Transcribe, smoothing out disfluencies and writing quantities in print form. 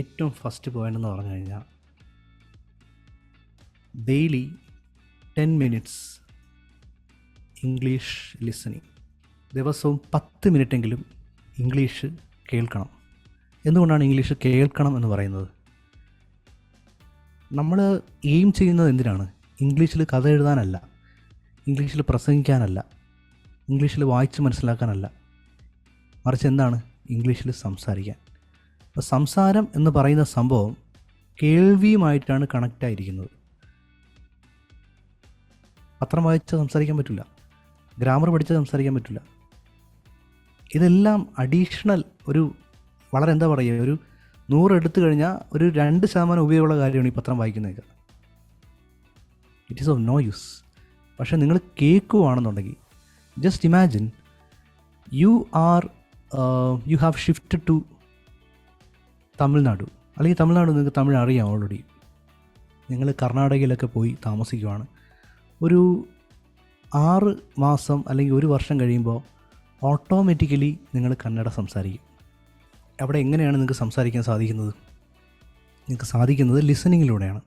ഏറ്റവും first point എന്ന് പറഞ്ഞു കഴിഞ്ഞാൽ ഡെയിലി 10 മിനിറ്റ്സ് ഇംഗ്ലീഷ് ലിസണിങ്. ദിവസവും 10 മിനിറ്റെങ്കിലും ഇംഗ്ലീഷ് കേൾക്കണം. എന്തുകൊണ്ടാണ് ഇംഗ്ലീഷ് കേൾക്കണം എന്ന് പറയുന്നത്? നമ്മൾ എയിം ചെയ്യുന്നത് എന്തിനാണ്? ഇംഗ്ലീഷിൽ കഥ എഴുതാനല്ല, ഇംഗ്ലീഷിൽ പ്രസംഗിക്കാനല്ല, ഇംഗ്ലീഷിൽ വായിച്ച് മനസ്സിലാക്കാനല്ല, മറിച്ച് എന്താണ്? ഇംഗ്ലീഷിൽ സംസാരിക്കാൻ. അപ്പോൾ സംസാരം എന്ന് പറയുന്ന സംഭവം കേൾവിയുമായിട്ടാണ് കണക്റ്റായിരിക്കുന്നത്. പത്രം വായിച്ച് സംസാരിക്കാൻ പറ്റില്ല, ഗ്രാമർ പഠിച്ച് സംസാരിക്കാൻ പറ്റില്ല. ഇതെല്ലാം അഡീഷണൽ ഒരു വളരെ എന്താ പറയുക, ഒരു 100 എടുത്തു കഴിഞ്ഞാൽ ഒരു 2% ഉപയോഗമുള്ള കാര്യമാണ് ഈ പത്രം വായിക്കുന്നതൊക്കെ. It is of no use. പക്ഷേ നിങ്ങൾ കേൾക്കുകയാണെന്നുണ്ടെങ്കിൽ, just imagine you have shifted to Tamil Nadu, അല്ലെങ്കിൽ തമിഴ്നാട് നിങ്ങൾക്ക് തമിഴ് അറിയാം ഓൾറെഡി. നിങ്ങൾ കർണാടകയിലൊക്കെ പോയി താമസിക്കുവാണ്. ഒരു 6 മാസം അല്ലെങ്കിൽ 1 വർഷം കഴിയുമ്പോൾ ഓട്ടോമാറ്റിക്കലി നിങ്ങൾ കന്നഡ സംസാരിക്കും. അവിടെ എങ്ങനെയാണ് നിങ്ങൾക്ക് സംസാരിക്കാൻ സാധിക്കുന്നത്? നിങ്ങൾക്ക് സാധിക്കുന്നത് ലിസണിങ്ങിലൂടെയാണ്.